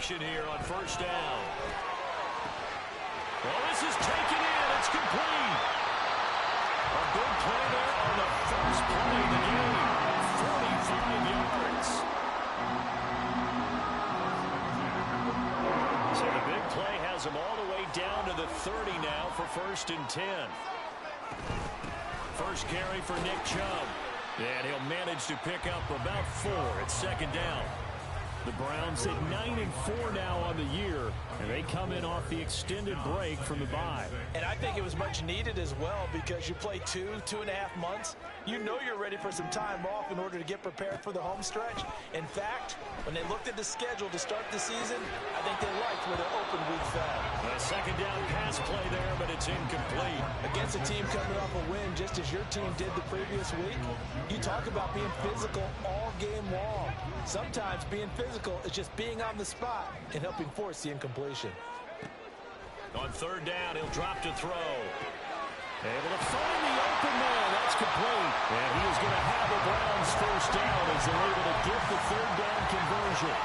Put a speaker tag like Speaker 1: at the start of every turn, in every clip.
Speaker 1: formation here on first down. Well, this is taken in. It's complete. A big play there on the first play of the game. 45 yards. So the big play has him all the way down to the 30 now for 1st and 10. First carry for Nick Chubb. And he'll manage to pick up about 4 at 2nd down. The Browns at 9-4 now on the year, and they come in off the extended break from the bye.
Speaker 2: And I think it was much needed as well, because you play 2.5 months. You know you're ready for some time off in order to get prepared for the home stretch. In fact, when they looked at the schedule to start the season, I think they liked where their open week fell.
Speaker 1: A 2nd down pass play there, but it's incomplete.
Speaker 2: Against a team coming off a win just as your team did the previous week, you talk about being physical all game long. Sometimes being physical is just being on the spot and helping force the incompletion.
Speaker 1: On 3rd down, he'll drop to throw. Able to find the open man. That's complete. And he is going to have the Browns first down as they're able to get the 3rd down conversion.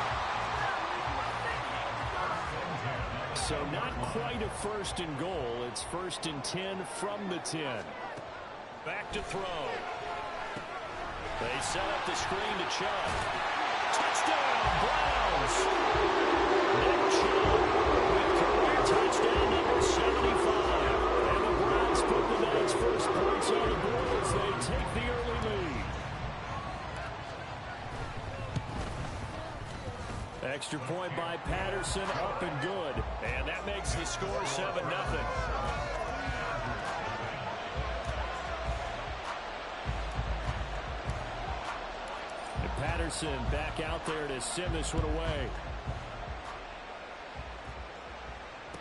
Speaker 1: So not quite a 1st and goal. It's 1st and 10 from the 10. Back to throw. They set up the screen to Chubb. Touchdown, Browns! Nick Chubb with career touchdown number 75. And the Browns put the Knights' first points on the board as they take the early lead. Extra point by Patterson, up and good. And that makes the score 7-0. Patterson back out there to send this one away.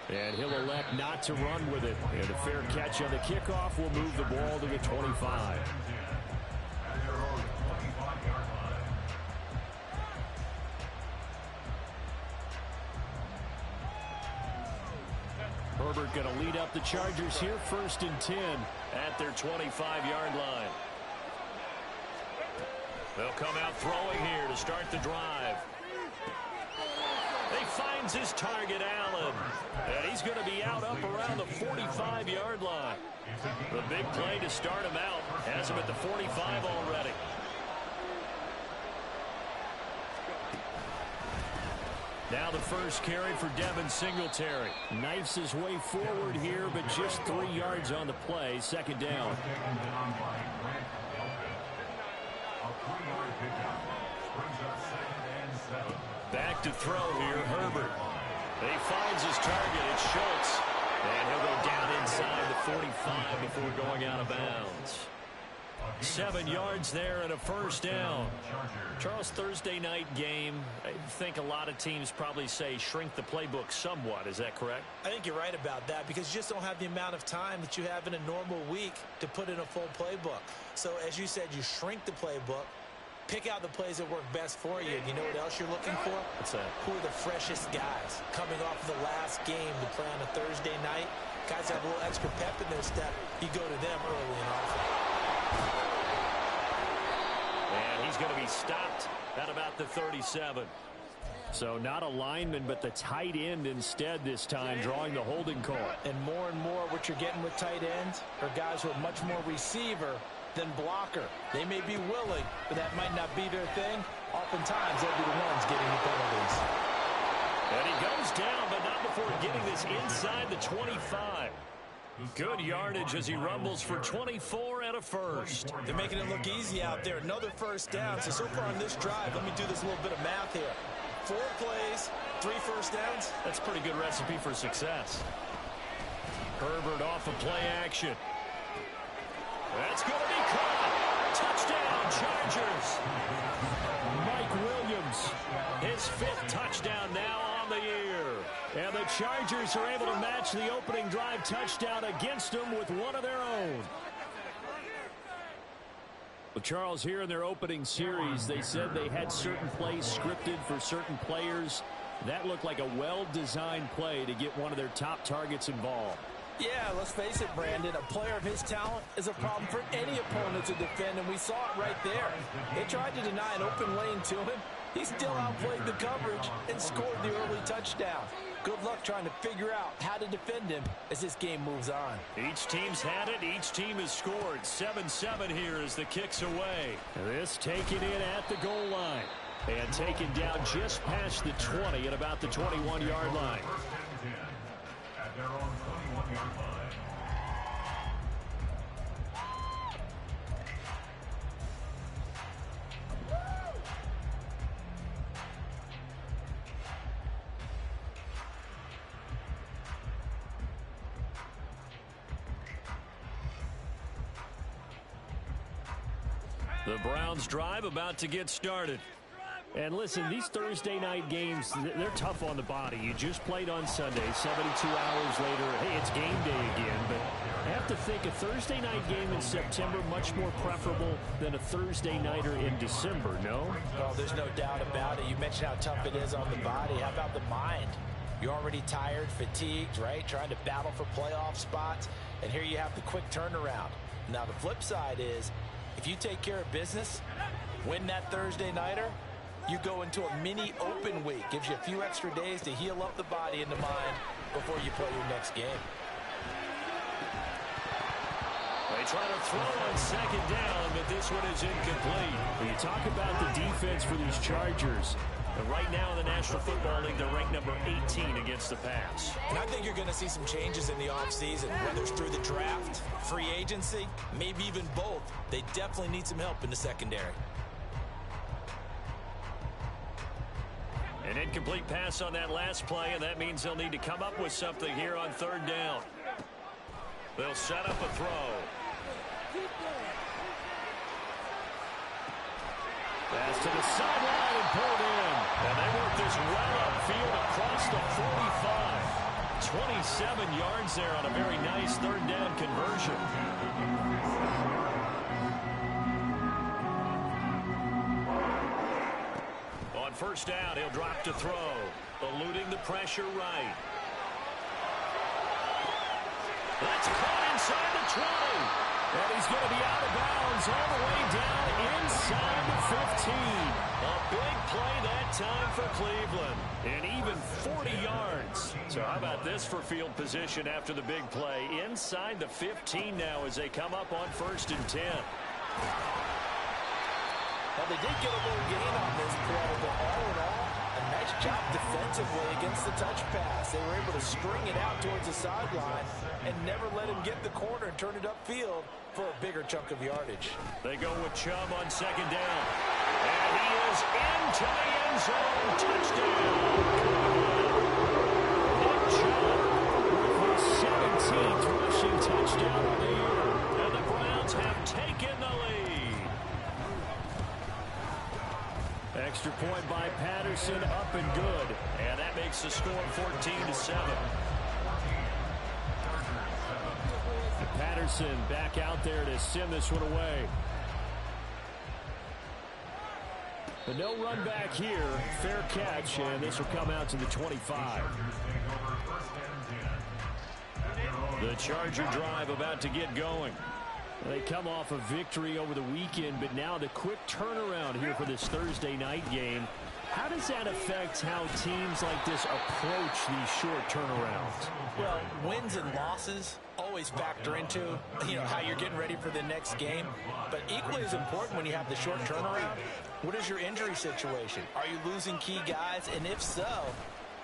Speaker 1: And he'll elect not to run with it. And a fair catch on the kickoff will move the ball to the 25. Herbert going to lead up the Chargers here, 1st and 10 at their 25-yard line. They'll come out throwing here to start the drive. He finds his target, Allen. And he's going to be out up around the 45-yard line. The big play to start him out has him at the 45 already. Now the first carry for Devin Singletary. Knifes his way forward here, but just 3 yards on the play. 2nd down. Back to throw here, Herbert. He finds his target, it's Schultz. And he'll go down inside the 45 before going out of bounds. 7 yards there and a 1st down. Charles, Thursday night game, I think a lot of teams probably say shrink the playbook somewhat. Is that correct?
Speaker 2: I think you're right about that, because you just don't have the amount of time that you have in a normal week to put in a full playbook. So as you said, you shrink the playbook, pick out the plays that work best for you. And you know what else you're looking for?
Speaker 1: What's that?
Speaker 2: Who are the freshest guys coming off of the last game to play on a Thursday night? Guys have a little extra pep in their step. You go to them early and often.
Speaker 1: And he's going to be stopped at about the 37. So not a lineman, but the tight end instead this time, drawing the holding call.
Speaker 2: And more what you're getting with tight ends are guys who are much more receiver than blocker. They may be willing, but that might not be their thing. Oftentimes, they'll be the ones getting the penalties.
Speaker 1: And he goes down, but not before getting this inside the 25. Good yardage as he rumbles for 24 and a first.
Speaker 2: They're making it look easy out there. Another 1st down. So far on this drive, let me do this little bit of math here. 4 plays, 3 1st downs.
Speaker 1: That's a pretty good recipe for success. Herbert off of play action. That's going to be caught. Touchdown, Chargers. Mike Williams, his 5th touchdown now on the year. And the Chargers are able to match the opening drive touchdown against them with one of their own. Well, Charles, here in their opening series, they said they had certain plays scripted for certain players. That looked like a well-designed play to get one of their top targets involved.
Speaker 2: Yeah, let's face it, Brandon. A player of his talent is a problem for any opponent to defend, and we saw it right there. They tried to deny an open lane to him, He still outplayed the coverage and scored the early touchdown. Good luck trying to figure out how to defend him as this game moves on.
Speaker 1: Each team's had it. Each team has scored. 7-7 here as the kick's away. This taken in at the goal line. And taken down just past the 20 at about the 21-yard line.
Speaker 3: At their own 21-yard line.
Speaker 1: The Browns drive about to get started. And listen, these Thursday night games, they're tough on the body. You just played on Sunday, 72 hours later. Hey, it's game day again. But I have to think a Thursday night game in September much more preferable than a Thursday nighter in December, no?
Speaker 2: Well, there's no doubt about it. You mentioned how tough it is on the body. How about the mind? You're already tired, fatigued, right? Trying to battle for playoff spots. And here you have the quick turnaround. Now, the flip side is, if you take care of business, win that Thursday nighter, you go into a mini open week. Gives you a few extra days to heal up the body and the mind before you play your next game.
Speaker 1: They try to throw on second down, but this one is incomplete. When you talk about the defense for these Chargers, and right now in the National Football League, they're ranked number 18 against the pass.
Speaker 2: And I think you're going to see some changes in the offseason, whether it's through the draft, free agency, maybe even both. They definitely need some help in the secondary.
Speaker 1: An incomplete pass on that last play, and that means they'll need to come up with something here on third down. They'll set up a throw. Pass to the sideline and pulled in. And they work this well upfield across the 45. 27 yards there on a very nice third down conversion. On first down, he'll drop to throw. Eluding the pressure right. That's caught inside the 20. And he's going to be out of bounds all the way down inside the 15. A big play that time for Cleveland. And even 40 yards. So how about this for field position after the big play? Inside the 15 now as they come up on 1st and 10.
Speaker 2: Well, they did get a little gain on this play, but all in all, a nice job defensively against the touch pass. They were able to string it out towards the sideline and never let him get the corner and turn it upfield for a bigger chunk of yardage.
Speaker 1: They go with Chubb on second down. And he is into the end zone. Touchdown. Nick Chubb with his 17th rushing touchdown of the year. And the Browns have taken the lead. Extra point by Patterson, up and good. And that makes the score 14-7. Patterson back out there to send this one away. But no run back here. Fair catch, and this will come out to the 25. The Charger drive about to get going. They come off a victory over the weekend, but now the quick turnaround here for this Thursday night game. How does that affect how teams like this approach these short turnarounds?
Speaker 2: Well, wins and losses always factor into, how you're getting ready for the next game. But equally as important when you have the short turnaround, what is your injury situation? Are you losing key guys? And if so,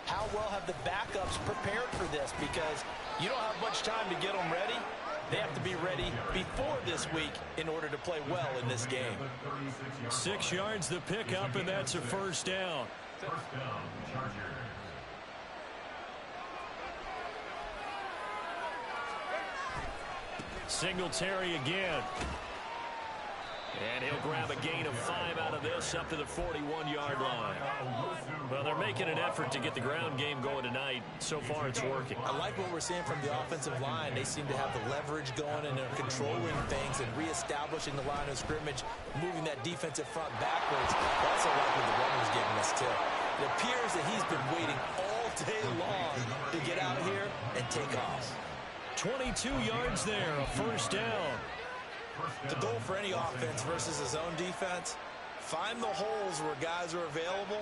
Speaker 2: how well have the backups prepared for this? Because you don't have much time to get them ready. They have to be ready before this week in order to play well in this game.
Speaker 1: 6 yards the pickup, and that's a first down.
Speaker 3: First down, Chargers.
Speaker 1: Singletary again. And he'll grab a gain of 5 out of this up to the 41-yard line. Well, they're making an effort to get the ground game going tonight. So far, it's working.
Speaker 2: I like what we're seeing from the offensive line. They seem to have the leverage going, and they're controlling things and reestablishing the line of scrimmage, moving that defensive front backwards. I also like what the runner's giving us, too. It appears that he's been waiting all day long to get out here and take off.
Speaker 1: 22 yards there, a first down.
Speaker 2: The goal for any offense versus a zone defense, Find the holes where guys are available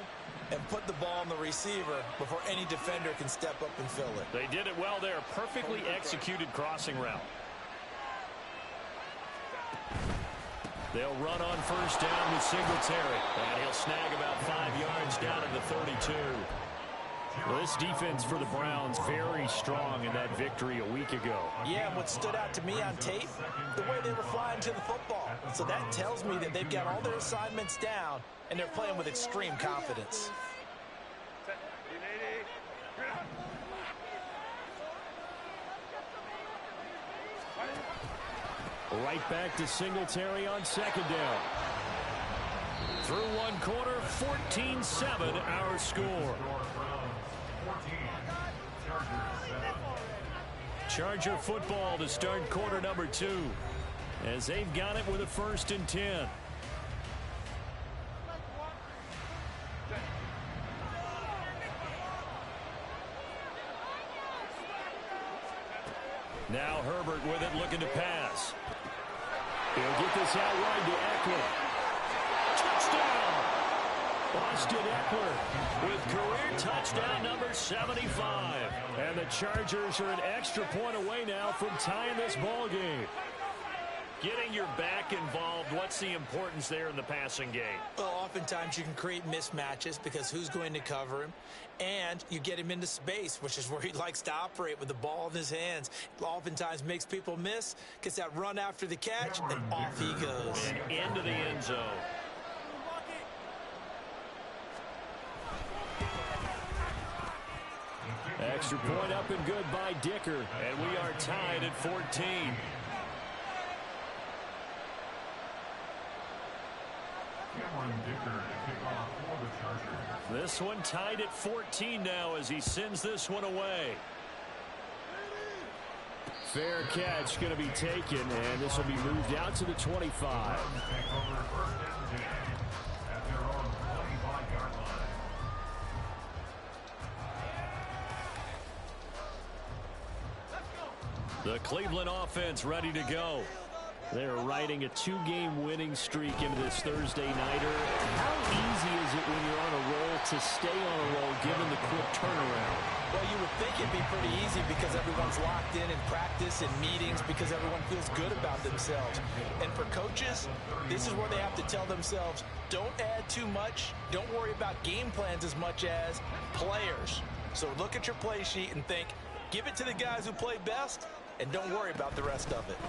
Speaker 2: and put the ball on the receiver before any defender can step up and fill it.
Speaker 1: They did it well there. Perfectly executed crossing route. They'll run on first down with Singletary. And he'll snag about 5 yards down at the 32. Well, this defense for the Browns very strong in that victory a week ago.
Speaker 2: Yeah, and what stood out to me on tape, the way they were flying to the football. So that tells me that they've got all their assignments down, and they're playing with extreme confidence.
Speaker 1: Right back to Singletary on second down. Through one quarter, 14-7 our score. Charger football to start quarter number 2 as they've got it with a 1st and 10. Now Herbert with it, looking to pass. He'll get this out wide to Eckler. Touchdown! Austin Eckler with career touchdown number 75. And the Chargers are an extra point away now from tying this ball game. Getting your back involved, what's the importance there in the passing game?
Speaker 2: Well, oftentimes you can create mismatches because who's going to cover him? And you get him into space, which is where he likes to operate with the ball in his hands. Oftentimes makes people miss, gets that run after the catch, and off he goes.
Speaker 1: And into the end zone. Extra point up and good by Dicker. And we are tied at 14. This one tied at 14 now as he sends this one away. Fair catch going to be taken, and this will be moved out to the 25. The Cleveland offense ready to go. They're riding a 2-game winning streak into this Thursday nighter. How easy is it when you're on a roll to stay on a roll given the quick turnaround?
Speaker 2: Well, you would think it'd be pretty easy because everyone's locked in practice and meetings because everyone feels good about themselves. And for coaches, this is where they have to tell themselves, don't add too much. Don't worry about game plans as much as players. So look at your play sheet and think, give it to the guys who play best, and don't worry about the rest of it.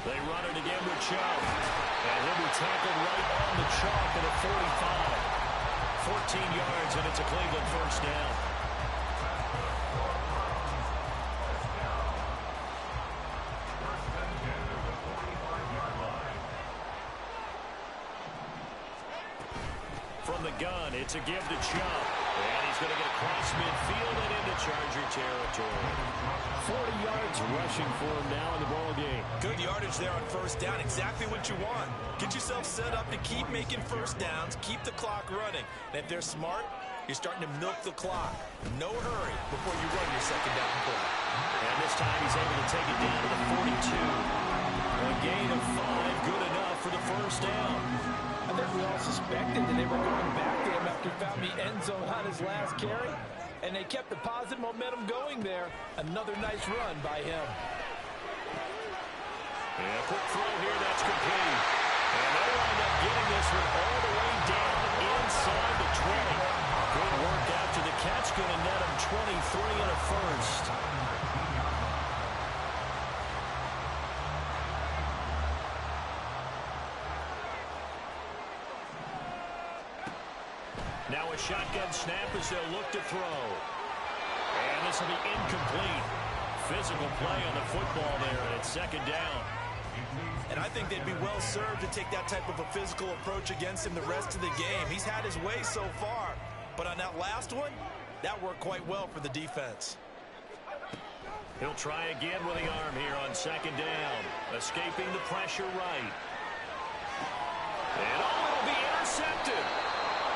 Speaker 1: They run it again with Chubb. And he'll be tackled right on the chalk at a 45. 14 yards, and it's a Cleveland first down. From the gun, it's a give to Chubb. And he's going to get across midfield and into Charger territory. 40 yards rushing for him now in the ball game.
Speaker 2: Good yardage there on first down. Exactly what you want. Get yourself set up to keep making first downs. Keep the clock running. And if they're smart, you're starting to milk the clock. No hurry before you run your second down play.
Speaker 1: And this time he's able to take it down to the 42. A gain of 5, good enough for the first down.
Speaker 2: I think we all suspected that they were going back to him after he found the end zone on his last carry. And they kept the positive momentum going there. Another nice run by him.
Speaker 1: And a quick throw here, that's complete. And they wind up getting this one all the way down inside the 20. Good work after the catch, going to net him 23 and a first. Now a shotgun snap as they'll look to throw. And this will be incomplete. Physical play on the football there, and it's second down.
Speaker 2: And I think they'd be well served to take that type of a physical approach against him the rest of the game. He's had his way so far. But on that last one, that worked quite well for the defense.
Speaker 1: He'll try again with the arm here on second down. Escaping the pressure right. And it'll be intercepted.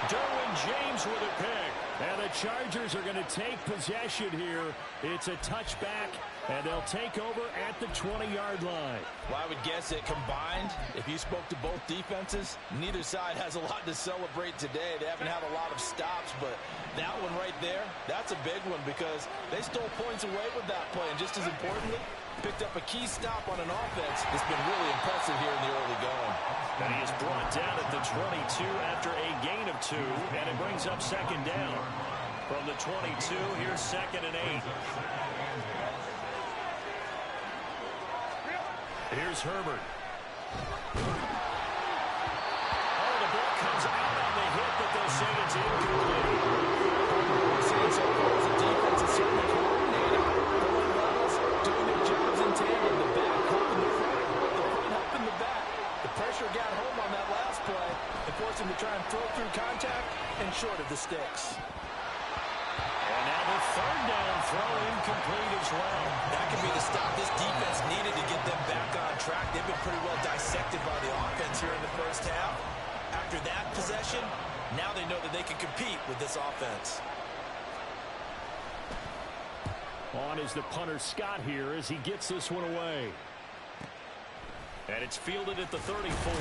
Speaker 1: Derwin James with a pick. And the Chargers are going to take possession here. It's a touchback, and they'll take over at the 20-yard line.
Speaker 2: Well, I would guess that combined, if you spoke to both defenses, neither side has a lot to celebrate today. They haven't had a lot of stops, but that one right there, that's a big one because they stole points away with that play. And just as importantly, picked up a key stop on an offense that's been really impressive here in the early going.
Speaker 1: And he is brought down at the 22 after a gain of 2, and it brings up second down. From the 22, here's 2nd and 8. Here's Herbert. Oh, the ball comes out on the hit, but they'll say it's incomplete.
Speaker 2: We're seeing so far as the defense is certainly coordinated. Throwing levels, doing their jobs in tandem. The back helping the front, the front helping the back. The pressure got home on that last play and forced him to try and throw through contact and short of the sticks.
Speaker 1: And now the 3rd down throw incomplete as well.
Speaker 2: That could be the stop this defense needed to get them back on track. They've been pretty well dissected by the offense here in the first half. After that possession, now they know that they can compete with this offense.
Speaker 1: On is the punter Scott here as he gets this one away. And it's fielded at the 34.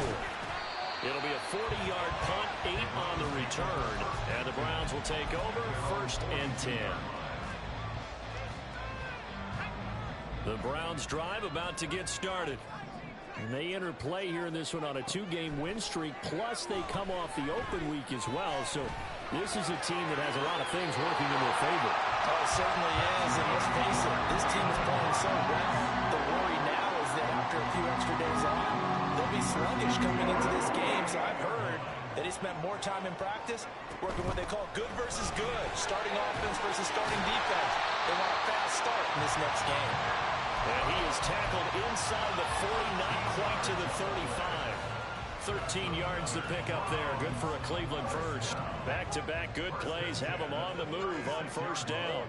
Speaker 1: It'll be a 40-yard punt, 8 on the return. And the Browns will take over 1st and 10. The Browns drive about to get started. And they enter play here in this one on a 2-game win streak, plus they come off the open week as well. So this is a team that has a lot of things working in their favor.
Speaker 2: Oh, it certainly is. And let's face it, this team is playing so well. The worry now is that after a few extra days off, they'll be sluggish coming into this game. So I've heard that he spent more time in practice working what they call good versus good, starting offense versus starting defense. They want a fast start in this next game.
Speaker 1: And he is tackled inside the 40, not quite to the 35. 13 yards to pick up there. Good for a Cleveland first. Back-to-back good plays have them on the move on 1st down.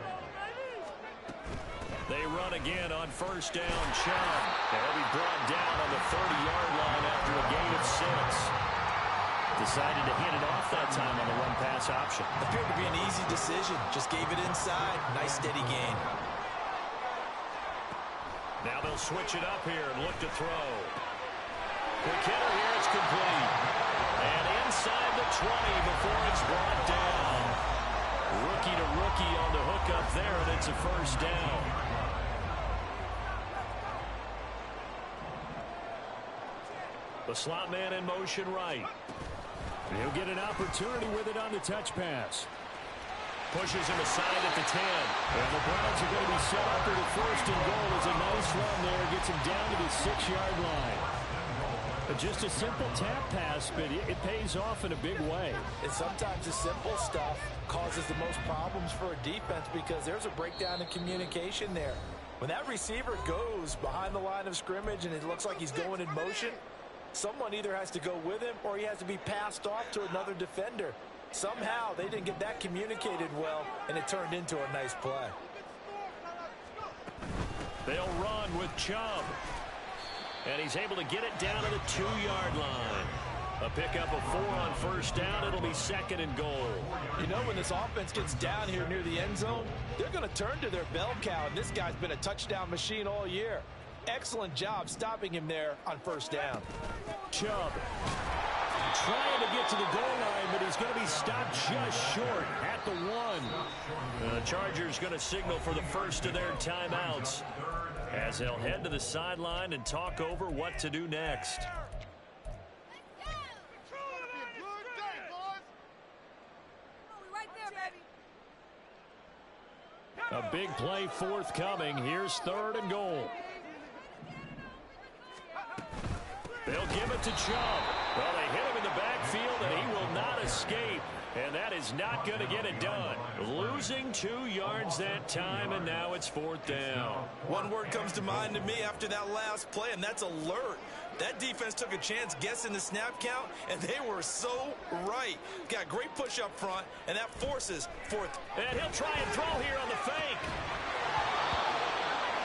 Speaker 1: They run again on 1st down. Chubb. They'll be brought down on the 30-yard line after a gain of 6. Decided to hand it off that time on the run-pass option.
Speaker 2: Appeared to be an easy decision. Just gave it inside. Nice steady gain.
Speaker 1: Now they'll switch it up here and look to throw. Quick hitter here, it's complete. And inside the 20 before it's brought down. Rookie to rookie on the hook up there, and it's a 1st down. The slot man in motion right. And he'll get an opportunity with it on the touch pass. Pushes him aside at the 10. And the Browns are going to be set up at a 1st and goal. It's a nice run there. Gets him down to the 6-yard line. But just a simple tap pass, but it pays off in a big way.
Speaker 2: And sometimes the simple stuff causes the most problems for a defense because there's a breakdown in communication there. When that receiver goes behind the line of scrimmage and it looks like he's going in motion, someone either has to go with him or he has to be passed off to another defender. Somehow they didn't get that communicated well, and it turned into a nice play.
Speaker 1: They'll run with Chubb. And he's able to get it down to the 2-yard line. A pickup of 4 on 1st down. It'll be 2nd and goal.
Speaker 2: You know, when this offense gets down here near the end zone, they're going to turn to their bell cow, and this guy's been a touchdown machine all year. Excellent job stopping him there on 1st down.
Speaker 1: Chubb trying to get to the goal line, but he's going to be stopped just short at the 1. The Chargers going to signal for the first of their timeouts as they'll head to the sideline and talk over what to do next. A big play forthcoming. Here's 3rd and goal. They'll give it to Chubb. Well, they hit him in the backfield, and he will not escape. And that is not going to get it done. Losing 2 yards that time, and now it's 4th down.
Speaker 2: One word comes to mind to me after that last play, and that's alert. That defense took a chance guessing the snap count, and they were so right. Got great push up front, and that forces 4th.
Speaker 1: And he'll try and throw here on the fake.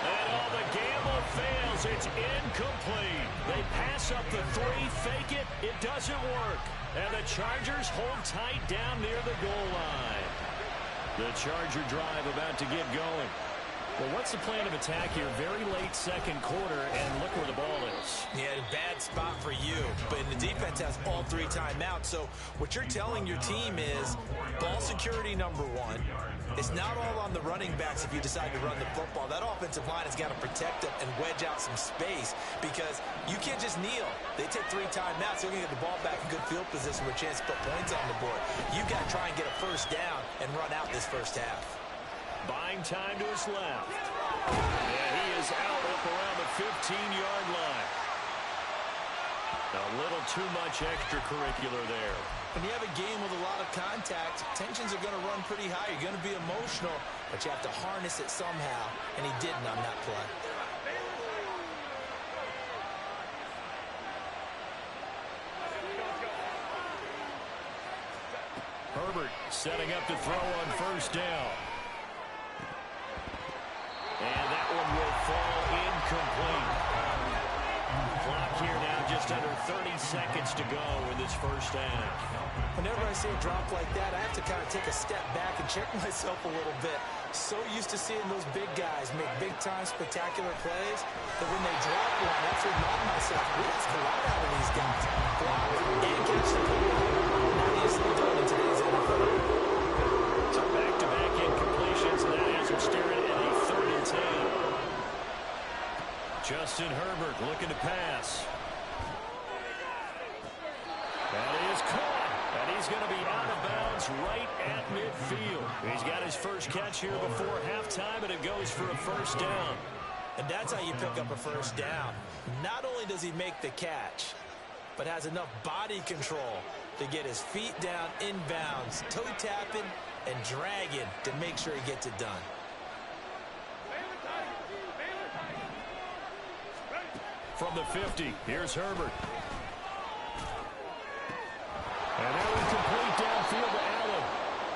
Speaker 1: And all the gamble fails. It's incomplete. They pass up the 3, fake it. It doesn't work. And the Chargers hold tight down near the goal line. The Charger drive about to get going.
Speaker 4: Well, what's the plan of attack here? Very late second quarter, and look where the ball is.
Speaker 2: Yeah, bad spot for you. But the defense has all 3 timeouts. So what you're telling your team is ball security number 1. It's not all on the running backs if you decide to run the football. That offensive line has got to protect them and wedge out some space because you can't just kneel. They take 3 timeouts. They're going to get the ball back in good field position with a chance to put points on the board. You've got to try and get a first down and run out this first half.
Speaker 1: Buying time to his left. And he is out up around the 15-yard line. A little too much extracurricular there.
Speaker 2: When you have a game with a lot of contact, tensions are going to run pretty high. You're going to be emotional, but you have to harness it somehow, and he didn't on that play.
Speaker 1: Herbert setting up to throw on first down. And that one will fall incomplete. Clock here now just under 30 seconds to go in this first half.
Speaker 2: Whenever I see a drop like that, I have to kind of take a step back and check myself a little bit. So used to seeing those big guys make big-time spectacular plays that when they drop one, I have to remind myself, we ask a lot out of these guys. Block and catch the football. Not easily done in today's NFL.
Speaker 1: So back-to-back incompletions, and that has him staring at a 3rd and 10. Justin Herbert looking to pass. That is caught, and he's going to be out of bounds right at midfield. He's got his first catch here before halftime, and it goes for a first down.
Speaker 2: And that's how you pick up a first down. Not only does he make the catch, but has enough body control to get his feet down inbounds, toe tapping and dragging to make sure he gets it done.
Speaker 1: From the 50, here's Herbert. And that was complete downfield to Allen.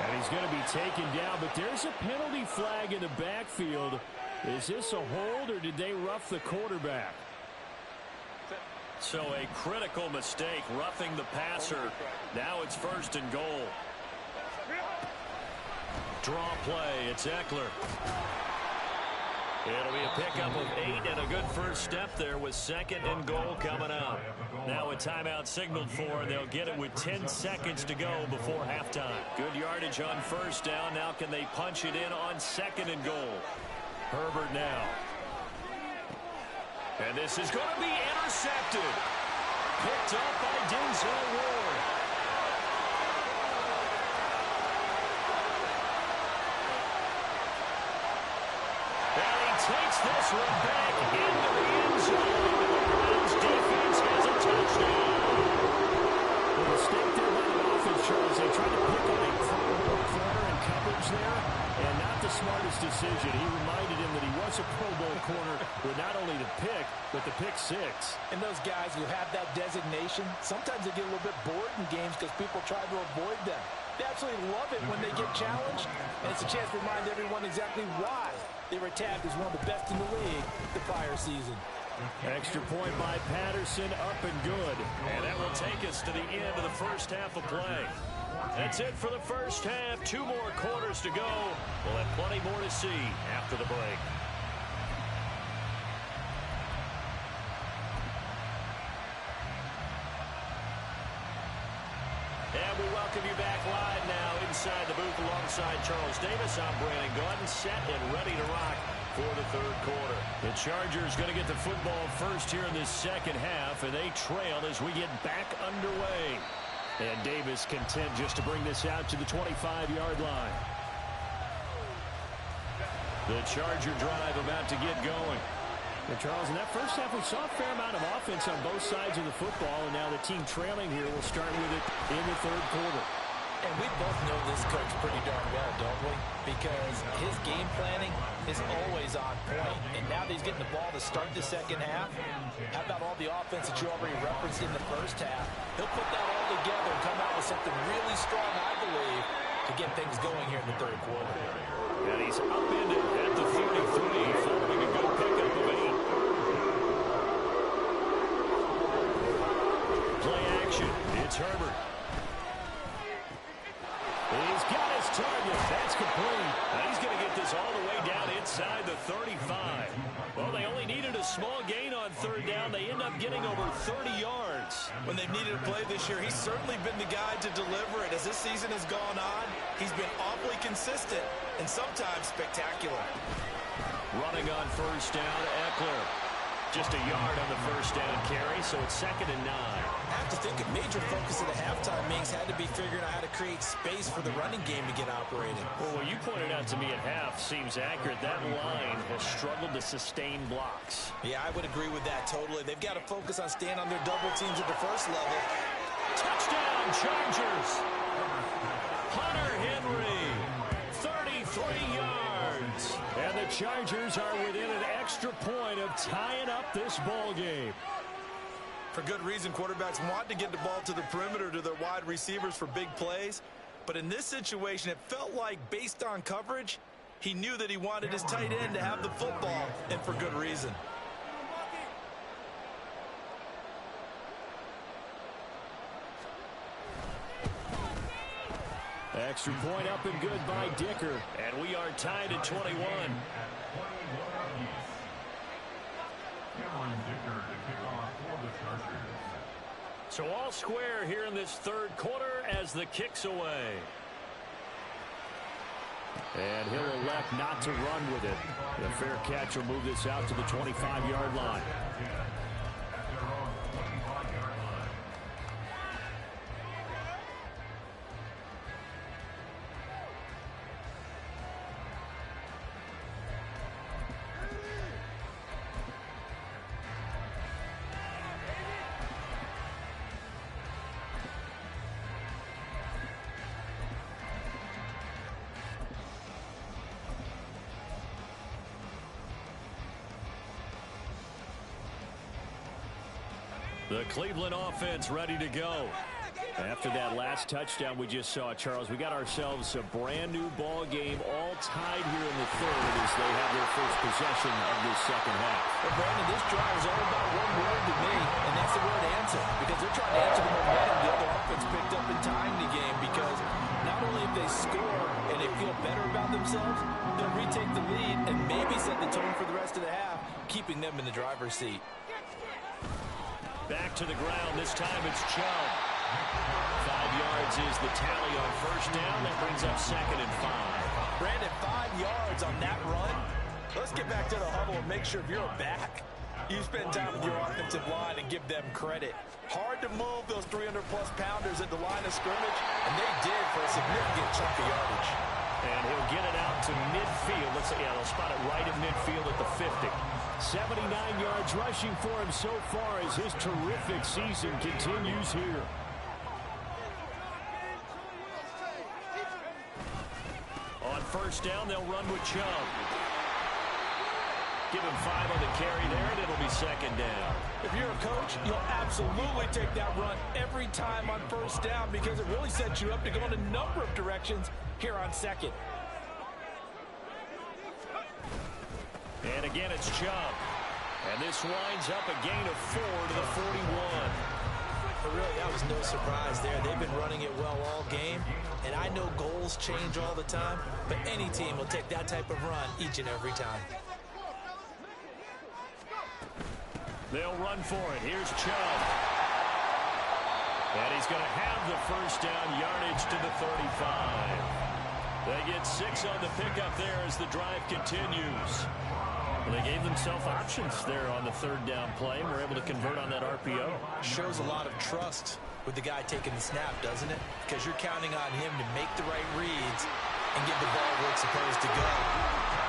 Speaker 1: And he's going to be taken down, but there's a penalty flag in the backfield. Is this a hold, or did they rough the quarterback? So a critical mistake, roughing the passer. Now it's 1st and goal. Draw play, it's Eckler. It'll be a pickup of 8 and a good first step there with 2nd and goal coming up. Now a timeout signaled for, and they'll get it with 10 seconds to go before halftime. Good yardage on first down. Now can they punch it in on 2nd and goal? Herbert now. And this is going to be intercepted. Picked up by Denzel Ward. Takes this one back into the end zone. The Browns defense has a touchdown. The mistake there by the offense, Charles. They tried to pick on a Pro Bowl corner in coverage there, and not the smartest decision. He reminded him that he was a Pro Bowl corner with not only the pick, but the pick 6.
Speaker 2: And those guys who have that designation, sometimes they get a little bit bored in games because people try to avoid them. They absolutely love it when they get challenged, and it's a chance to remind everyone exactly why they were tagged as one of the best in the league the prior season.
Speaker 1: Extra point by Patterson, up and good. And that will take us to the end of the first half of play. That's it for the first half. 2 more quarters to go. We'll have plenty more to see after the break. And we welcome you back live now inside the booth alongside Charles Davis. I'm Brandon Gaudin, set and ready to rock for the 3rd quarter. The Chargers going to get the football first here in this second half, and they trail as we get back underway. And Davis content just to bring this out to the 25-yard line. The Charger drive about to get going. And Charles, in that first half, we saw a fair amount of offense on both sides of the football, and now the team trailing here will start with it in the 3rd quarter.
Speaker 2: And we both know this coach pretty darn well, don't we? Because his game planning is always on point. And now that he's getting the ball to start the second half, how about all the offense that you already referenced in the first half? He'll put that all together and come out with something really strong, I believe, to get things going here in the 3rd quarter.
Speaker 1: And he's upended at the 33, following a good pickup of 8. Play action. It's Herbert. He's got his target. That's
Speaker 4: complete.
Speaker 1: And he's going to get this all the way down inside the 35. Well, they only needed a small gain on third down. They end up getting over 30 yards.
Speaker 2: When they've needed a play this year, he's certainly been the guy to deliver it. As this season has gone on, he's been awfully consistent and sometimes spectacular.
Speaker 1: Running on first down, Eckler. Just a yard on the first down carry, so it's 2nd and 9.
Speaker 2: I have to think a major focus of the halftime meetings had to be figuring out how to create space for the running game to get operating.
Speaker 4: Well, what you pointed out to me at half seems accurate. That line has struggled to sustain blocks.
Speaker 2: Yeah, I would agree with that totally. They've got to focus on staying on their double teams at the first level.
Speaker 1: Touchdown, Chargers. Hunter Henry, 33 yards. And the Chargers are within an extra point of tying up this ball game.
Speaker 2: For good reason, quarterbacks want to get the ball to the perimeter to their wide receivers for big plays. But in this situation, it felt like, based on coverage, he knew that he wanted his tight end to have the football, and for good reason.
Speaker 1: Extra point up and good by Dicker. And we are tied at 21. So all square here in this third quarter as the kick's away. And he'll elect not to run with it. The fair catch will move this out to the 25-yard line. The Cleveland offense ready to go. After that last touchdown we just saw, Charles, we got ourselves a brand new ball game, all tied here in the third as they have their first possession of this second half.
Speaker 2: Well, Brandon, this drive is all about one word to me, and that's the word answer. Because they're trying to answer the momentum the other offense picked up in tying the game. Because not only if they score and they feel better about themselves, they'll retake the lead and maybe set the tone for the rest of the half, keeping them in the driver's seat.
Speaker 1: Back to the ground. This time it's Chubb. 5 yards is the tally on first down. That brings up 2nd and 5.
Speaker 2: Brandon, 5 yards on that run. Let's get back to the huddle and make sure if you're a back, you spend time with your offensive line and give them credit. Hard to move those 300-plus pounders at the line of scrimmage, and they did for a significant chunk of yardage.
Speaker 1: And he'll get it out to midfield. Let's say, yeah, they'll spot it right at midfield at the 50. 79 yards rushing for him so far as his terrific season continues here. On first down, they'll run with Chubb. Give him 5 on the carry there, and it'll be 2nd down.
Speaker 2: If you're a coach, you'll absolutely take that run every time on first down because it really sets you up to go in a number of directions here on 2nd.
Speaker 1: And again, it's Chubb. And this winds up a gain of 4 to the 41.
Speaker 2: But really, that was no surprise there. They've been running it well all game. And I know goals change all the time, but any team will take that type of run each and every time.
Speaker 1: They'll run for it. Here's Chubb. And he's going to have the first down yardage to the 35. They get 6 on the pickup there as the drive continues. Well, they gave themselves options there on the third down play and were able to convert on that RPO.
Speaker 2: Shows a lot of trust with the guy taking the snap, doesn't it? Because you're counting on him to make the right reads and get the ball where it's supposed to go.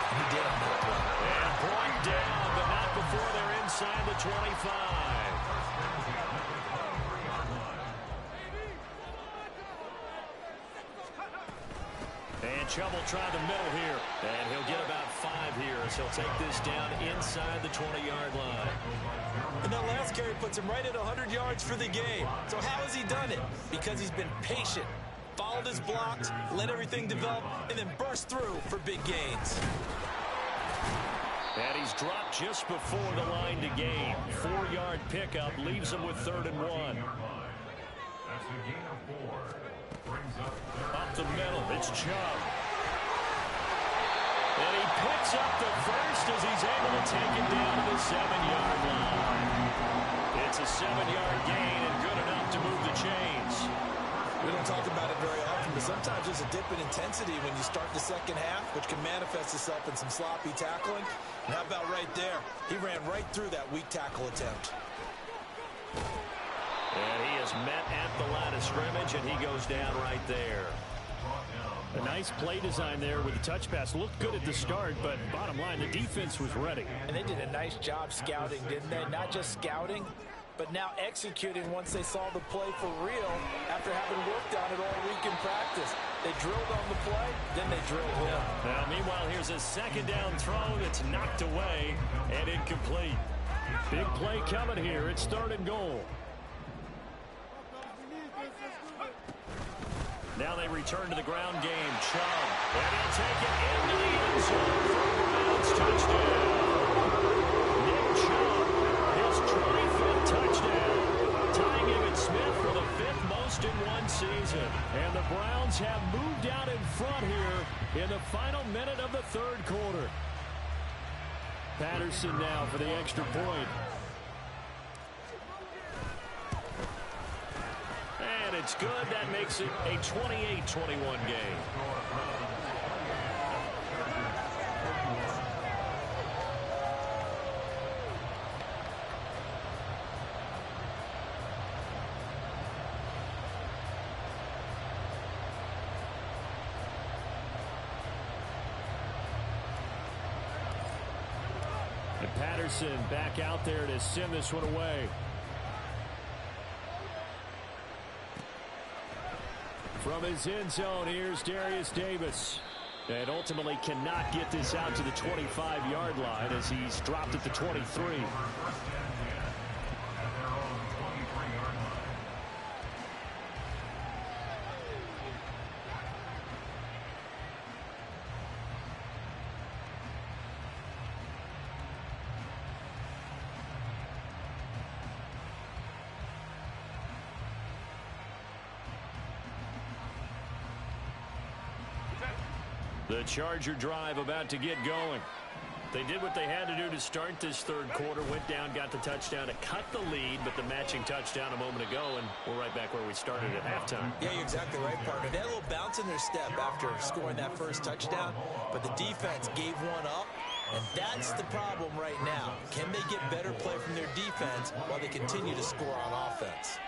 Speaker 2: And he did on that play.
Speaker 1: And point down, but not before they're inside the 25. And Chubb will try the middle here. And he'll get about 5 here as he'll take this down inside the 20-yard line.
Speaker 2: And that last carry puts him right at 100 yards for the game. So how has he done it? Because he's been patient, followed his blocks, let everything develop, and then burst through for big gains.
Speaker 1: And he's dropped just before the line to gain. 4-yard pickup leaves him with 3rd and 1.
Speaker 3: That's a gain of 4. Brings up
Speaker 1: Up the middle, it's Chubb.
Speaker 4: And he picks up the first as he's able to take it down to the 7-yard line. It's a 7-yard gain and good enough to move the chains.
Speaker 2: We don't talk about it very often, but sometimes there's a dip in intensity when you start the second half, which can manifest itself in some sloppy tackling. And how about right there? He ran right through that weak tackle attempt.
Speaker 4: And he is met at the line of scrimmage, and he goes down right there. A nice play design there with the touch pass. Looked good at the start, but bottom line, the defense was ready.
Speaker 2: And they did a nice job scouting, didn't they? Not just scouting, but now executing once they saw the play for real after having worked on it all week in practice. They drilled on the play, then they drilled him.
Speaker 4: Now, meanwhile, here's a second down throw that's knocked away and incomplete. Big play coming here. It's 3rd and goal. Now they return to the ground game. Chubb. And he'll take it into the end zone for a Browns touchdown. Nick Chubb, his 25th touchdown. Tying Emmitt Smith for the 5th most in one season. And the Browns have moved out in front here in the final minute of the 3rd quarter. Patterson now for the extra point. And it's good. That makes it a 28-21 game. And Patterson back out there to send this one away. From his end zone, here's Darius Davis. And ultimately cannot get this out to the 25-yard line as he's dropped at the 23. The Charger drive about to get going. They did what they had to do to start this 3rd quarter. Went down, got the touchdown to cut the lead, but the matching touchdown a moment ago, and we're right back where we started at halftime.
Speaker 2: Yeah, you're exactly right, partner. They had a little bounce in their step after scoring that first touchdown, but the defense gave one up, and that's the problem right now. Can they get better play from their defense while they continue to score on offense?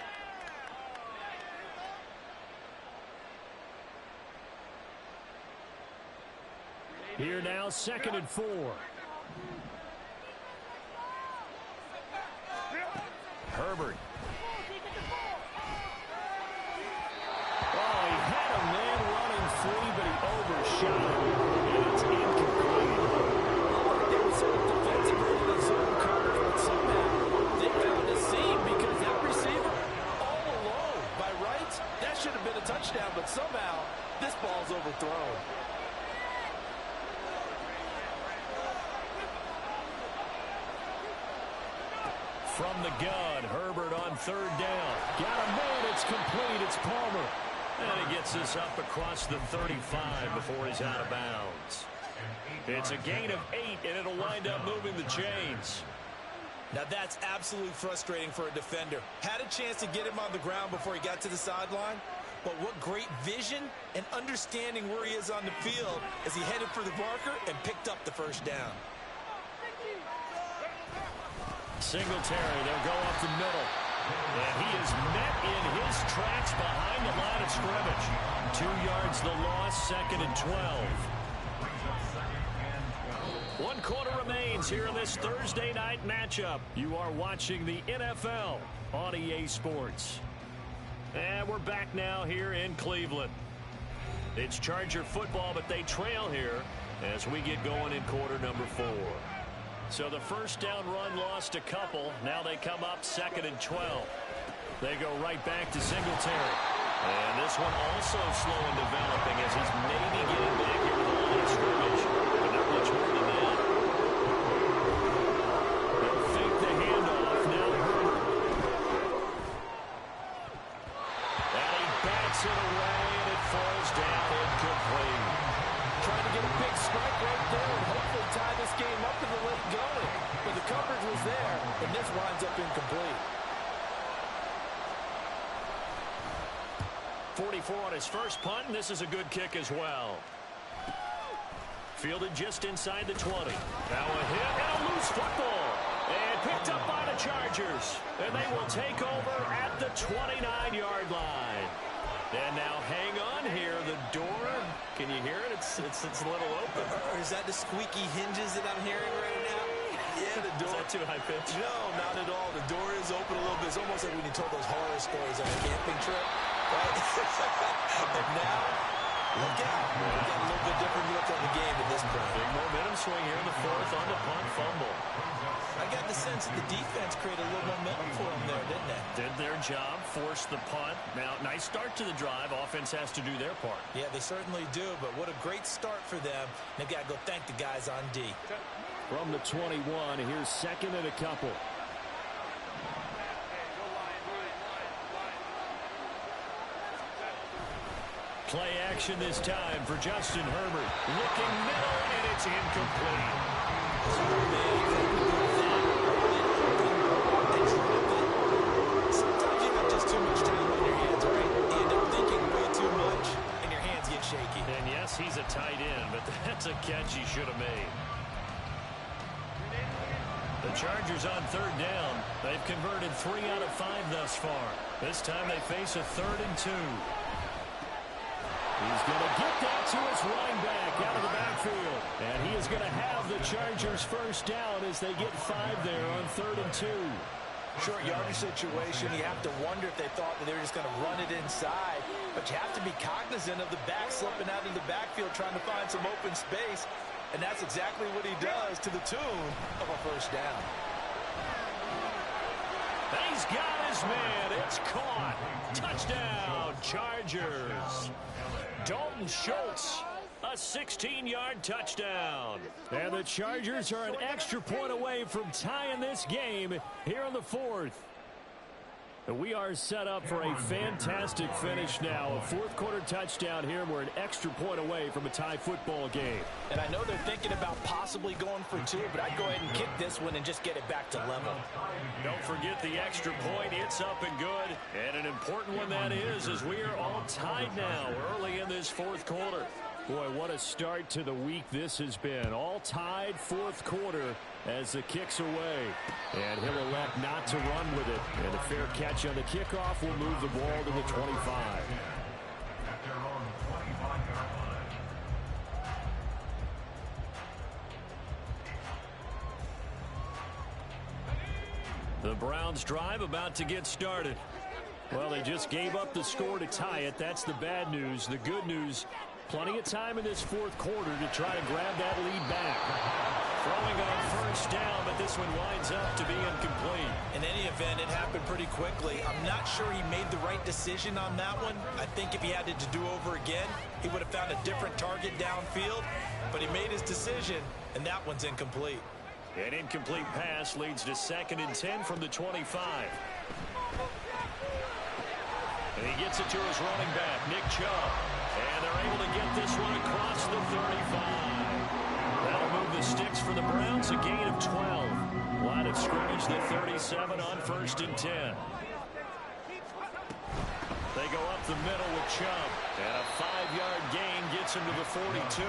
Speaker 4: Here now, 2nd and 4. Herbert. Oh, he had a man running free, but he overshot him. And it's incomplete.
Speaker 2: They were sort of defensively in the zone coverage, but somehow they found a seam because that receiver all alone by rights, that should have been a touchdown, but somehow this ball's overthrown.
Speaker 4: From the gun, Herbert on 3rd down. Got him made. It's complete. It's Palmer. And he gets this up across the 35 before he's out of bounds. It's a gain of 8, and it'll wind up moving the chains.
Speaker 2: Now that's absolutely frustrating for a defender. Had a chance to get him on the ground before he got to the sideline, but what great vision and understanding where he is on the field as he headed for the marker and picked up the first down.
Speaker 4: Singletary, they'll go up the middle. And he is met in his tracks behind the line of scrimmage. 2 yards the loss, 2nd and 12. 1 quarter remains here in this Thursday night matchup. You are watching the NFL on EA Sports. And we're back now here in Cleveland. It's Charger football, but they trail here as we get going in quarter number 4. So the first down run lost a couple. Now they come up 2nd and 12. They go right back to Singletary. And this one also slow in developing as he's maybe getting back here with the line of scrimmage. But not much more than that. They'll fake the handoff. Now Herbert. And he bats it away, and it falls down incomplete.
Speaker 2: Trying to get a big strike right there. there, and this winds up incomplete.
Speaker 4: 44 on his first punt, and this is a good kick as well. Fielded just inside the 20. Now a hit and a loose football. And picked up by the Chargers. And they will take over at the 29-yard line. And now hang on here. The door, can you hear it? It's a little open.
Speaker 2: Or is that the squeaky hinges that I'm hearing right now? Yeah, the door.
Speaker 4: Is that too high pitch?
Speaker 2: No, not at all. The door is open a little bit. It's almost like when you told those horror stories on a camping trip. Right? And now, look out. We've got a little bit different look on the game at this point.
Speaker 4: Big momentum swing here in the fourth on the punt fumble.
Speaker 2: I got the sense that the defense created a little momentum for them there, didn't they?
Speaker 4: Did their job, forced the punt. Now, nice start to the drive. Offense has to do their part.
Speaker 2: Yeah, they certainly do, but what a great start for them. They've got to go thank the guys on D.
Speaker 4: From the 21, here's second and a couple. Play action this time for Justin Herbert. Looking middle, and it's incomplete.
Speaker 2: Sometimes you have just too much time on your hands, right? You end up thinking way too much, and your hands get shaky.
Speaker 4: And yes, he's a tight end, but that's a catch he should have made. The Chargers on third down. They've converted 3 out of 5 thus far. This time they face a 3rd and 2. He's going to get that to his running back out of the backfield. And he is going to have the Chargers first down as they get 5 there on 3rd and 2.
Speaker 2: Short yardage situation, you have to wonder if they thought that they were just going to run it inside. But you have to be cognizant of the back slipping out of the backfield trying to find some open space. And that's exactly what he does to the tune of a first down.
Speaker 4: He's got his man. It's caught. Touchdown, Chargers. Dalton Schultz, a 16-yard touchdown. And the Chargers are an extra point away from tying this game here in the 4th. We are set up for a fantastic finish now. A fourth-quarter touchdown here. We're an extra point away from a tie football game.
Speaker 2: And I know they're thinking about possibly going for 2, but I'd go ahead and kick this one and just get it back to level.
Speaker 4: Don't forget the extra point. It's up and good. And an important one that is, as we are all tied now early in this fourth quarter. Boy, what a start to the week this has been. All tied fourth quarter as the kick's away. And he'll elect not to run with it. And a fair catch on the kickoff will move the ball to the 25. The Browns drive about to get started. Well, they just gave up the score to tie it. That's the bad news. The good news, plenty of time in this fourth quarter to try to grab that lead back. Throwing on first down, but this one winds up to be incomplete.
Speaker 2: In any event, it happened pretty quickly. I'm not sure he made the right decision on that one. I think if he had it to do over again, he would have found a different target downfield. But he made his decision, and that one's incomplete.
Speaker 4: An incomplete pass leads to 2nd and 10 from the 25. And he gets it to his running back, Nick Chubb. And they're able to get this one across the 35. That'll move the sticks for the Browns, a gain of 12. Line of scrimmage, the 37 on 1st and 10. They go up the middle with Chubb. And a 5-yard gain gets him to the 42.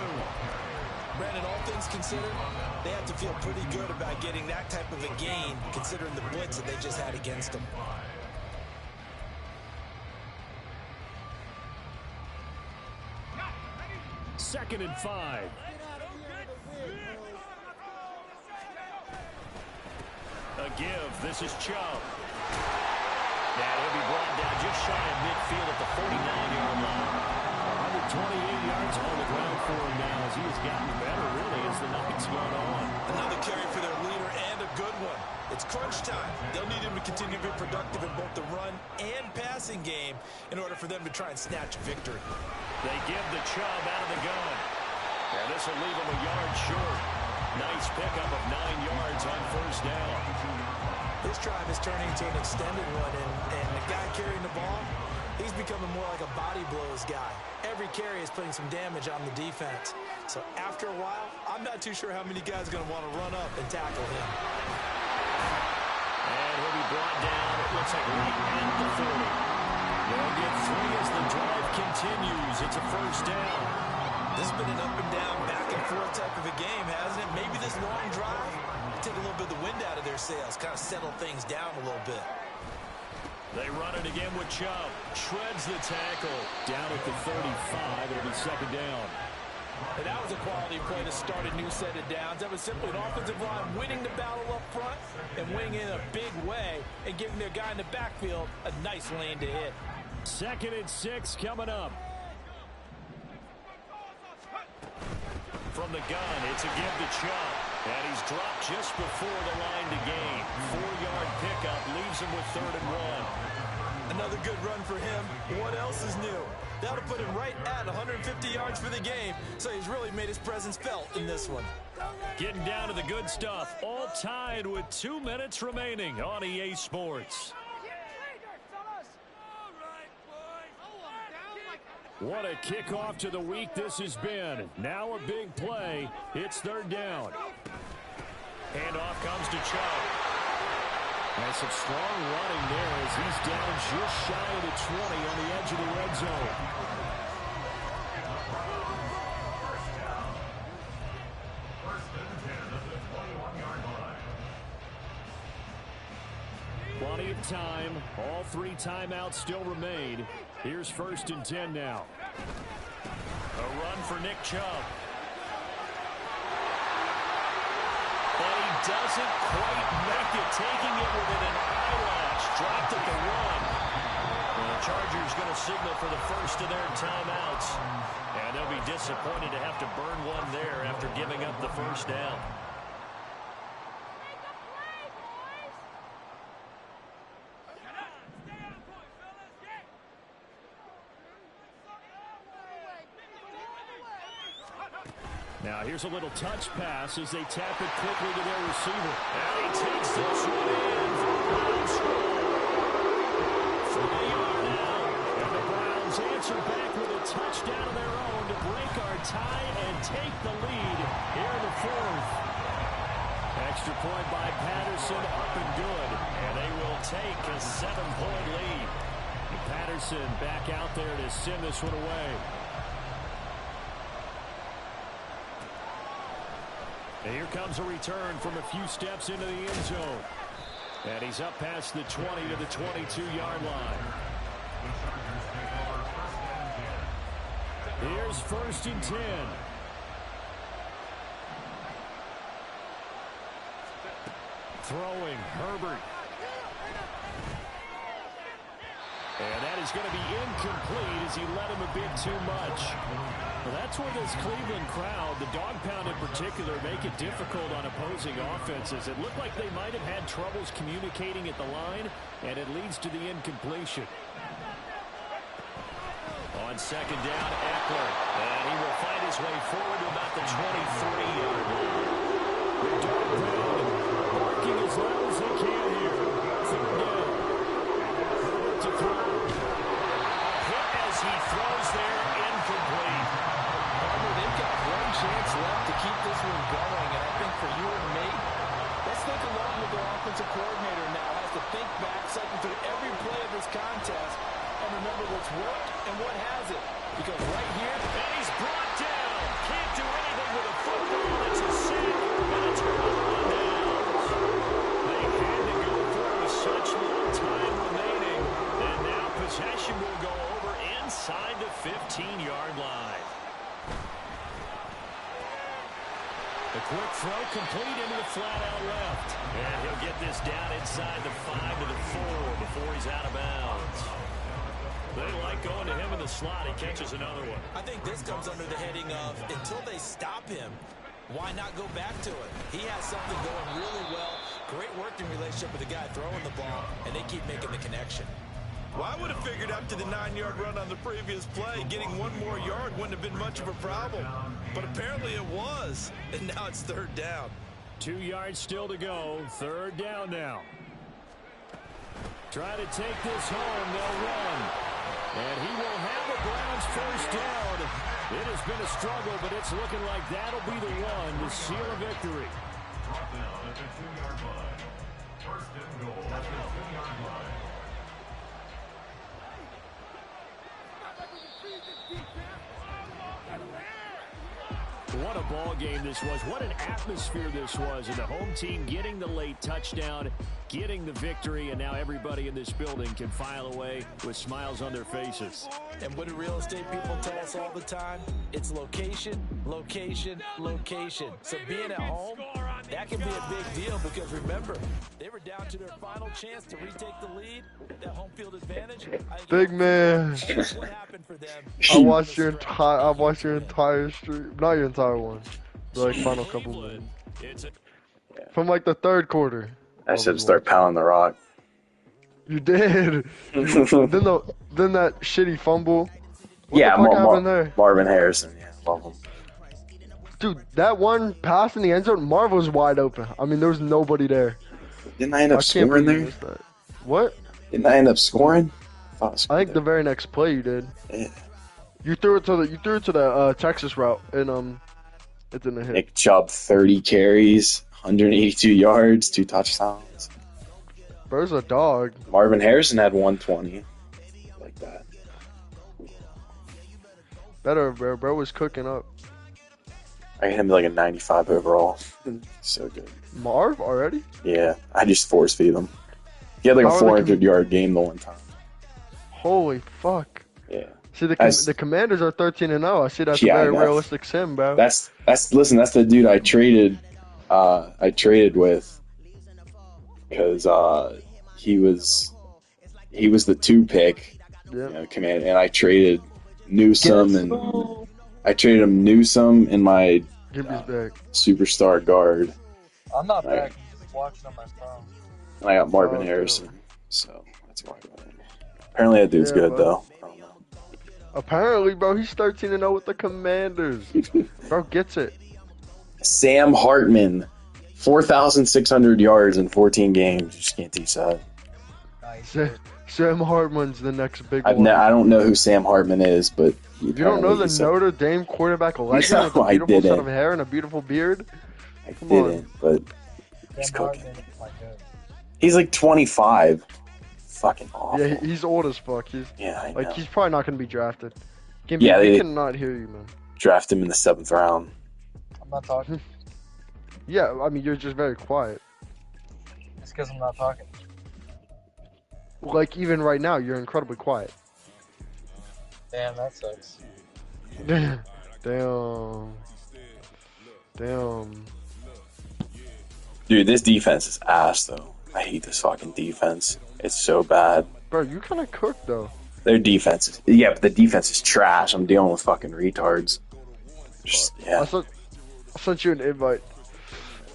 Speaker 2: Brandon, all things considered, they have to feel pretty good about getting that type of a gain, considering the blitz that they just had against them.
Speaker 4: Second and 5. A give. This is Chubb. Now he'll be brought down just shy of midfield at the 49-yard line. 128 yards on the ground for him now as he has gotten better, really, as the night's gone on.
Speaker 2: Another carry for their leader and a good one. It's crunch time. They'll need him to continue to be productive in both the run and passing game in order for them to try and snatch victory.
Speaker 4: They give the Chubb out of the gun. And this will leave him a yard short. Nice pickup of 9 yards on first down.
Speaker 2: This drive is turning into an extended one, and the guy carrying the ball, he's becoming more like a body blows guy. Every carry is putting some damage on the defense. So after a while, I'm not too sure how many guys are going to want to run up and tackle him.
Speaker 1: looks like right at the 40. They'll get 3 as the drive continues. It's a first down.
Speaker 2: This has been an up and down, back and forth type of a game, hasn't it? Maybe this long drive take a little bit of the wind out of their sails, kind of settle things down a little bit.
Speaker 1: They run it again with Chubb. Shreds the tackle. Down at the 35. It'll be second down.
Speaker 2: And that was a quality play to start a new set of downs. That was simply an offensive line winning the battle up front and winning in a big way and giving their guy in the backfield a nice lane to hit.
Speaker 1: 2nd and 6 coming up. From the gun, it's a give to Chubb. And he's dropped just before the line to gain. 4-yard pickup leaves him with 3rd and 1.
Speaker 2: Another good run for him. What else is new? That'll put him right at 150 yards for the game, so he's really made his presence felt in this one.
Speaker 1: Getting down to the good stuff. All tied with 2 minutes remaining on EA Sports. What a kickoff to the week this has been. Now a big play. It's 3rd down. Handoff comes to Chubb. And some strong running there as he's down just shy of the 20 on the edge of the red zone. Plenty of time. All 3 timeouts still remain. Here's 1st and 10 now. A run for Nick Chubb. But he doesn't quite make it, taking it within an eyelash. Dropped at the 1. And the Chargers going to signal for the first of their timeouts. And they'll be disappointed to have to burn one there after giving up the first down. Now here's a little touch pass as they tap it quickly to their receiver. And he takes this one in for the Browns score. 3-yard out. And the Browns answer back with a touchdown of their own to break our tie and take the lead here in the 4th. Extra point by Patterson, up and good. And they will take a 7-point lead. And Patterson back out there to send this one away. And here comes a return from a few steps into the end zone. And he's up past the 20 to the 22-yard line. Here's 1st and 10. Throwing, Herbert. And that is going to be incomplete as he let him a bit too much. Well, that's where this Cleveland crowd, the dog pound in particular, make it difficult on opposing offenses. It looked like they might have had troubles communicating at the line, and it leads to the incompletion. On 2nd down, Eckler. And he will find his way forward to about the 23-yard line. The dog pound working as loud as they can here. 3rd down. Herbert to throw. A hit as he throws there, incomplete.
Speaker 2: They've got one chance left to keep this one going, and I think for you and me, let's think along with their offensive coordinator now. Has to think back, cycle through every play of this contest, and remember what's worked and what hasn't. Because right here,
Speaker 1: and he's brought down. Can't do anything with a football. It's a sack, and a turnover on downs. They had to go for it with such little time remaining, and now possession will go over inside the 15-yard line. The quick throw complete into the flat out left. And he'll get this down inside the 5 to the 4 before he's out of bounds. They like going to him in the slot. He catches another one.
Speaker 2: I think this comes under the heading of until they stop him, why not go back to it? He has something going really well. Great working relationship with the guy throwing the ball, and they keep making the connection.
Speaker 5: Well, I would have figured after the 9-yard run on the previous play, getting one more yard wouldn't have been much of a problem. But apparently it was, and now it's 3rd down.
Speaker 1: 2 yards still to go. 3rd down now. Try to take this home. They'll run. And he will have a Browns first down. It has been a struggle, but it's looking like that'll be the one to seal a victory.
Speaker 3: Brought down at the 2-yard line. 1st and goal at the 2-yard line.
Speaker 4: ball game this was. What an atmosphere this was. And the home team getting the late touchdown, getting the victory, and now everybody in this building can file away with smiles on their faces.
Speaker 2: And what do real estate people tell us all the time? It's location, location, location. So being at home, that can be a big deal because remember, they were down to their final chance to retake the lead, that home field advantage.
Speaker 6: Big man.
Speaker 2: What happened for them?
Speaker 6: I watched your entire stream. Not your entire one. The like final couple minutes. From like the third quarter.
Speaker 7: I said start pounding the rock.
Speaker 6: You did. then that shitty fumble. What
Speaker 7: Yeah,
Speaker 6: the fuck happened there?
Speaker 7: Marvin Harrison. Yeah, love him.
Speaker 6: Dude, that one pass in the end zone, Marv was wide open. I mean, there was nobody there.
Speaker 7: Didn't I end up
Speaker 6: can't
Speaker 7: scoring
Speaker 6: believe
Speaker 7: there?
Speaker 6: you missed that. What?
Speaker 7: Didn't I end up scoring?
Speaker 6: I think the very next play you did.
Speaker 7: Yeah.
Speaker 6: You threw it to the Texas route and it didn't hit.
Speaker 7: Nick Chubb, 30 carries, 182 yards, 2 touchdowns.
Speaker 6: Bro's a dog.
Speaker 7: Marvin Harrison had 120. Like that.
Speaker 6: Better, bro. Bro was cooking up.
Speaker 7: I got him like a 95 overall. So good.
Speaker 6: Marv already?
Speaker 7: Yeah, I just force feed him. He had like
Speaker 6: How
Speaker 7: a
Speaker 6: are the
Speaker 7: 400-yard game the one time.
Speaker 6: Holy fuck.
Speaker 7: Yeah.
Speaker 6: See, the Commanders are 13-0. I see that's
Speaker 7: Yeah,
Speaker 6: a
Speaker 7: I
Speaker 6: very
Speaker 7: know.
Speaker 6: realistic sim, bro.
Speaker 7: That's listen, that's the dude I traded with because he was the 2 pick,
Speaker 6: Yeah.
Speaker 7: command, and I traded Newsome and I traded him Newsome and my
Speaker 6: Gibby's back.
Speaker 7: superstar guard,
Speaker 8: I'm not
Speaker 7: Right.
Speaker 8: back. I'm just watching on my phone.
Speaker 7: and I got Marvin
Speaker 6: Oh,
Speaker 7: Harrison. So that's why I got him. Apparently that dude's
Speaker 6: Yeah,
Speaker 7: good
Speaker 6: bro.
Speaker 7: though. I don't know.
Speaker 6: Apparently, bro, he's 13-0 with the Commanders. Bro gets it.
Speaker 7: Sam Hartman, 4,600 yards in 14 games. You just can't teach that.
Speaker 8: Nice.
Speaker 6: Sam Hartman's the next big
Speaker 7: I
Speaker 6: one.
Speaker 7: don't know who Sam Hartman is, but
Speaker 6: You don't know the Notre Dame quarterback legend
Speaker 7: No,
Speaker 6: with a
Speaker 7: I
Speaker 6: beautiful set
Speaker 7: didn't.
Speaker 6: of hair and a beautiful beard?
Speaker 7: I
Speaker 6: Come on.
Speaker 7: didn't, but he's
Speaker 8: Sam
Speaker 7: cooking.
Speaker 8: Hartman is my good.
Speaker 7: He's like 25. Fucking awful.
Speaker 6: Yeah, he's old as fuck. He's
Speaker 7: I know.
Speaker 6: like he's probably not gonna be drafted. Gimby,
Speaker 7: Yeah,
Speaker 6: we
Speaker 7: they-
Speaker 6: cannot hear you, man.
Speaker 7: Draft him in the 7th round.
Speaker 8: I'm not talking.
Speaker 6: Yeah, I mean you're just very quiet.
Speaker 8: It's because I'm not talking.
Speaker 6: Like even right now, you're incredibly quiet.
Speaker 8: Damn, that sucks.
Speaker 6: Damn.
Speaker 7: Dude, this defense is ass, though. I hate this fucking defense. It's so bad.
Speaker 6: Bro, you kind of cooked though.
Speaker 7: Their defense is... Yeah, but the defense is trash. I'm dealing with fucking retards. Just,
Speaker 6: I
Speaker 7: yeah.
Speaker 6: sent you an invite.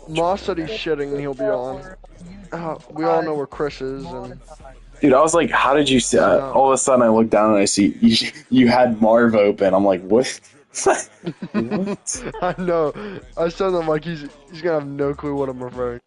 Speaker 6: Moss said he's shitting and he'll be on. We all know where Chris is, and
Speaker 7: Dude, I was like, how did you see... all of a sudden, I look down and I see you had Marv open. I'm like, what? What?
Speaker 6: I know. I sent him like he's gonna have no clue what I'm referring.